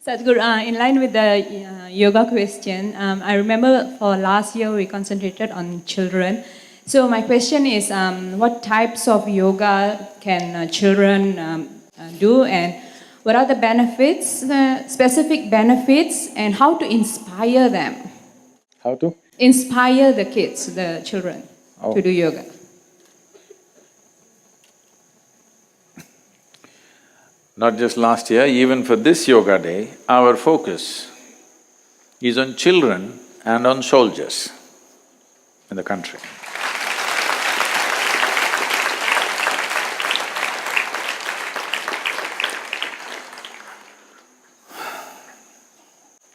Sadhguru, in line with the yoga question, I remember for last year we concentrated on children. So my question is, what types of yoga can children do, and what are the benefits, specific benefits, and how to inspire them? How to? Inspire the kids, the children, to do yoga. Not just last year, even for this yoga day, our focus is on children and on soldiers in the country.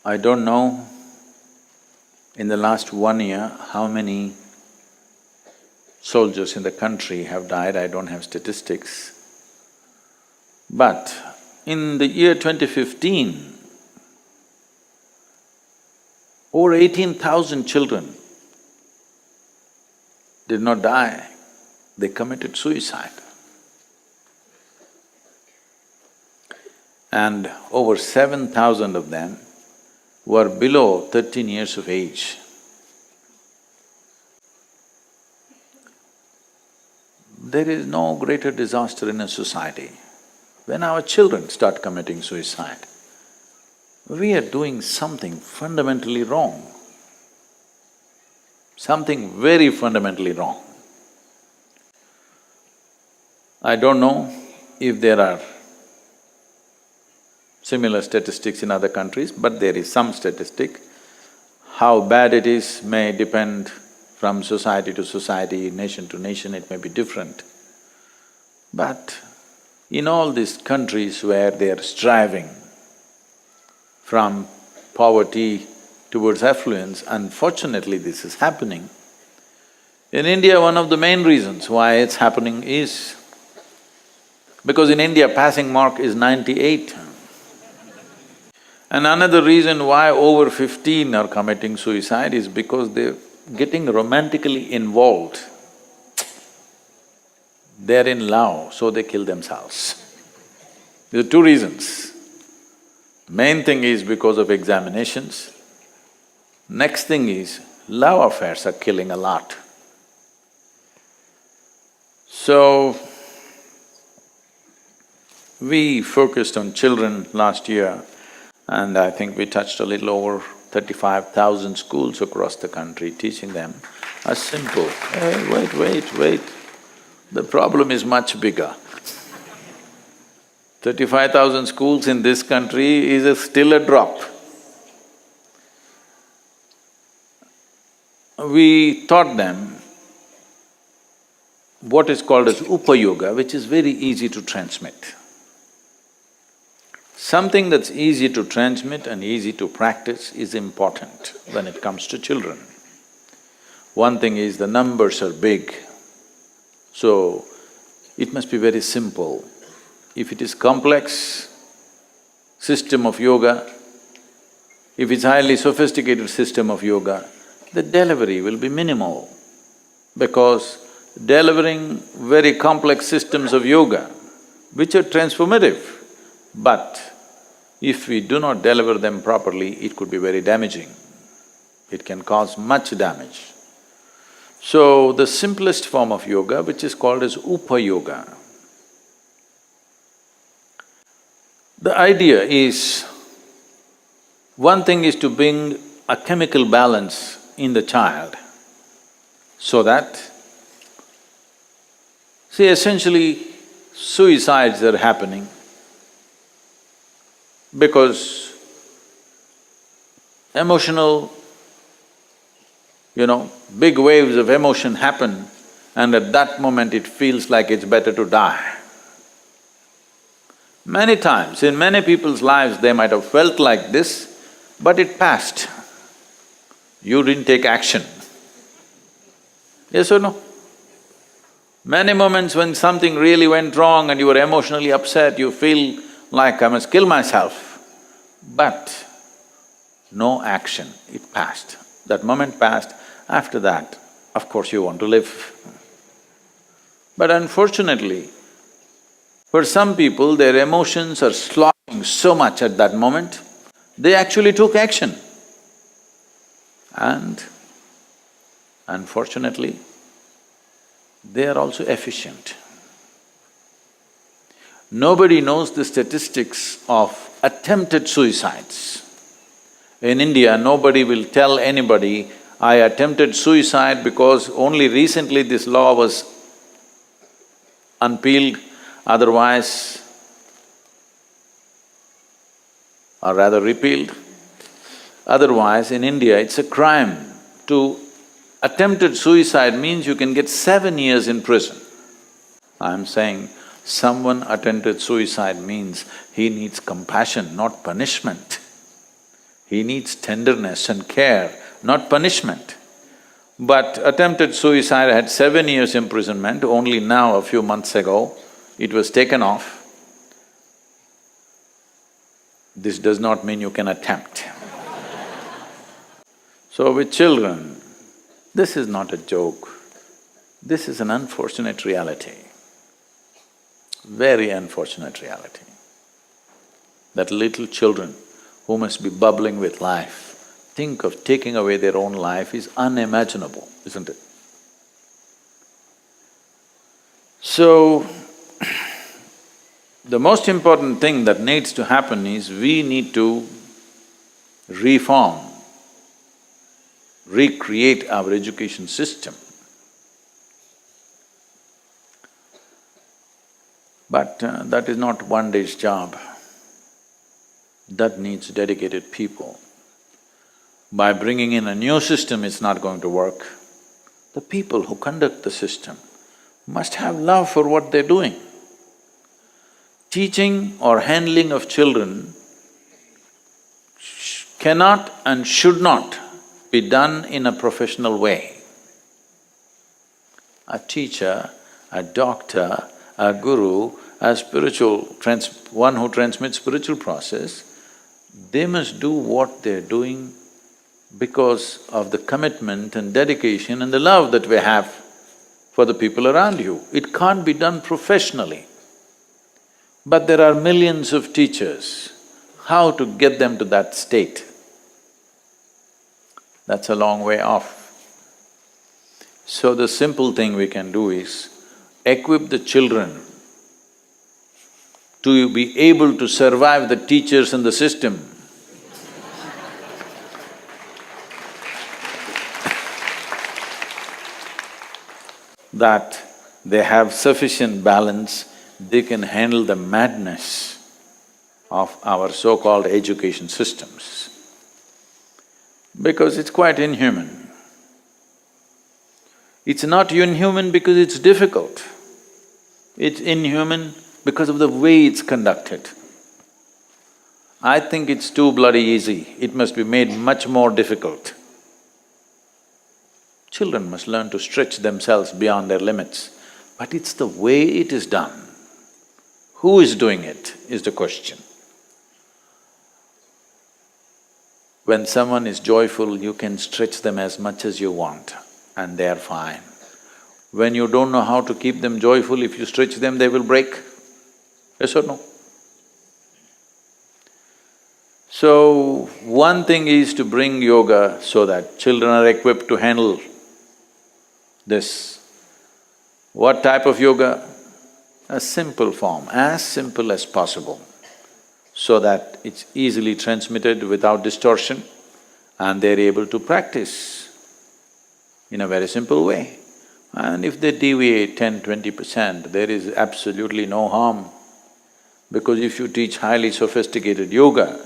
I don't know in the last 1 year how many soldiers in the country have died, I don't have statistics. But in the year 2015, over 18,000 children did not die, they committed suicide. And over 7,000 of them were below 13 years of age. There is no greater disaster in a society when our children start committing suicide. We are doing something fundamentally wrong, something very fundamentally wrong. I don't know if there are similar statistics in other countries, but there is some statistic. How bad it is may depend from society to society, nation to nation, it may be different. But in all these countries where they are striving from poverty towards affluence, unfortunately this is happening. In India, one of the main reasons why it's happening is because in India passing mark is 98. And another reason why over 15 are committing suicide is because they're getting romantically involved. They're in love, so they kill themselves. There are two reasons. Main thing is because of examinations. Next thing is, love affairs are killing a lot. So, we focused on children last year, and I think we touched a little over 35,000 schools across the country, teaching them a simple, wait. The problem is much bigger. 35,000 schools in this country is still a drop. We taught them what is called as Upayoga, which is very easy to transmit. Something that's easy to transmit and easy to practice is important when it comes to children. One thing is the numbers are big, so it must be very simple. If it is complex system of yoga, if it's highly sophisticated system of yoga, the delivery will be minimal, because delivering very complex systems of yoga, which are transformative, but if we do not deliver them properly, it could be very damaging. It can cause much damage. So, the simplest form of yoga, which is called as Upayoga, the idea is, one thing is to bring a chemical balance in the child so that… See, essentially, suicides are happening because emotional, big waves of emotion happen, and at that moment it feels like it's better to die. Many times, in many people's lives, they might have felt like this, but it passed. You didn't take action. Yes or no? Many moments when something really went wrong and you were emotionally upset, you feel like, I must kill myself. But no action, it passed. That moment passed, after that, of course you want to live. But unfortunately, for some people, their emotions are sloshing so much at that moment, They actually took action. And unfortunately, they are also efficient. Nobody knows the statistics of attempted suicides. In India, nobody will tell anybody, I attempted suicide because only recently this law was unpeeled, otherwise, or rather repealed. Otherwise, in India, it's a crime to… Attempted suicide means you can get 7 years in prison. I'm saying someone attempted suicide means he needs compassion, not punishment. He needs tenderness and care, not punishment. But attempted suicide had 7 years imprisonment, only now, a few months ago, it was taken off. This does not mean you can attempt. So with children, this is not a joke, this is an unfortunate reality, very unfortunate reality. That little children who must be bubbling with life, think of taking away their own life is unimaginable, isn't it? So, the most important thing that needs to happen is we need to reform, recreate our education system. But that is not one day's job. That needs dedicated people. By bringing in a new system, it's not going to work. The people who conduct the system must have love for what they're doing. Teaching or handling of children cannot and should not be done in a professional way. A teacher, a doctor, a guru, a one who transmits spiritual process, they must do what they're doing because of the commitment and dedication and the love that we have for the people around you. It can't be done professionally. But there are millions of teachers. How to get them to that state? That's a long way off. So the simple thing we can do is equip the children to be able to survive the teachers and the system. That they have sufficient balance, they can handle the madness of our so-called education systems. Because it's quite inhuman. It's not inhuman because it's difficult. It's inhuman because of the way it's conducted. I think it's too bloody easy, it must be made much more difficult. Children must learn to stretch themselves beyond their limits, but it's the way it is done. Who is doing it is the question. When someone is joyful, you can stretch them as much as you want and they are fine. When you don't know how to keep them joyful, if you stretch them, they will break. Yes or no? So, one thing is to bring yoga so that children are equipped to handle this. What type of yoga? A simple form, as simple as possible, so that it's easily transmitted without distortion and they're able to practice in a very simple way. And if they deviate 10–20%, there is absolutely no harm. Because if you teach highly sophisticated yoga,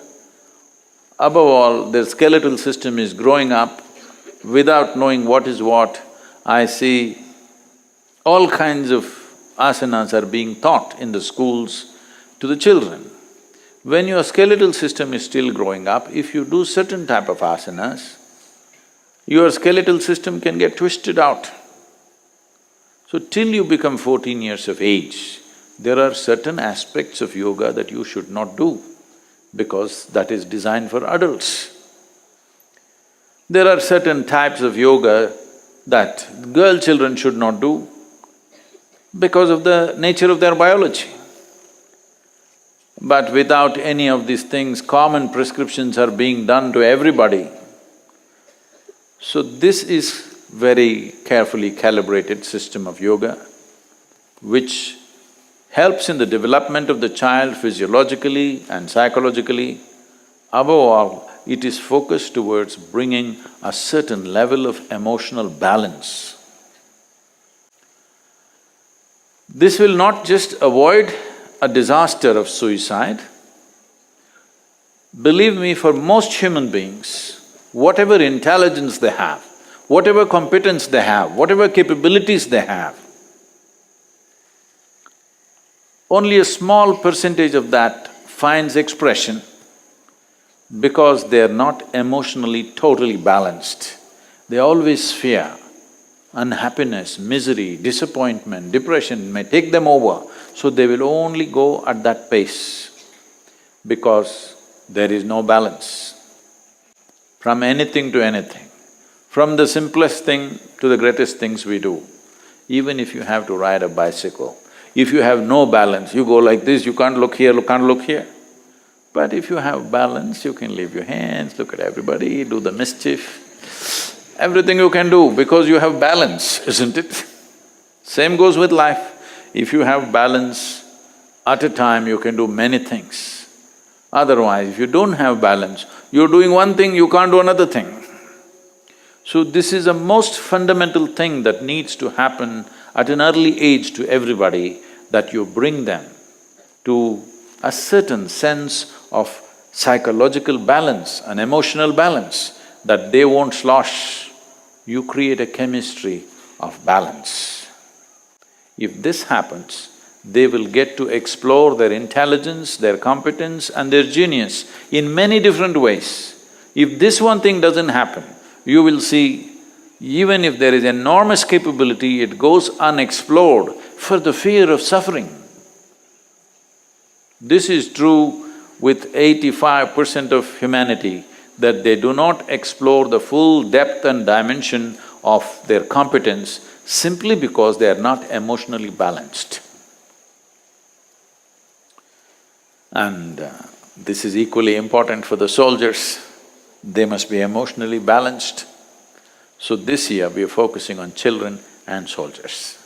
above all, their skeletal system is growing up without knowing what is what. I see all kinds of asanas are being taught in the schools to the children. When your skeletal system is still growing up, if you do certain type of asanas, your skeletal system can get twisted out. So till you become 14 years of age, there are certain aspects of yoga that you should not do because that is designed for adults. There are certain types of yoga that girl children should not do because of the nature of their biology. But without any of these things, common prescriptions are being done to everybody. So this is very carefully calibrated system of yoga, which helps in the development of the child physiologically and psychologically. Above all, it is focused towards bringing a certain level of emotional balance. This will not just avoid a disaster of suicide. Believe me, for most human beings, whatever intelligence they have, whatever competence they have, whatever capabilities they have, only a small percentage of that finds expression because they are not emotionally totally balanced. They always fear. Unhappiness, misery, disappointment, depression may take them over, so they will only go at that pace because there is no balance. From anything to anything, from the simplest thing to the greatest things we do, even if you have to ride a bicycle, if you have no balance, you go like this, you can't look here, can't look here. But if you have balance, you can leave your hands, look at everybody, do the mischief. Everything you can do because you have balance, isn't it? Same goes with life. If you have balance, at a time you can do many things. Otherwise, if you don't have balance, you're doing one thing, you can't do another thing. So this is a most fundamental thing that needs to happen at an early age to everybody, that you bring them to a certain sense of psychological balance and emotional balance, that they won't slosh. You create a chemistry of balance. If this happens, they will get to explore their intelligence, their competence and their genius in many different ways. If this one thing doesn't happen, you will see, even if there is enormous capability, it goes unexplored for the fear of suffering. This is true with 85% of humanity, that they do not explore the full depth and dimension of their competence simply because they are not emotionally balanced. And this is equally important for the soldiers. They must be emotionally balanced. So this year we are focusing on children and soldiers.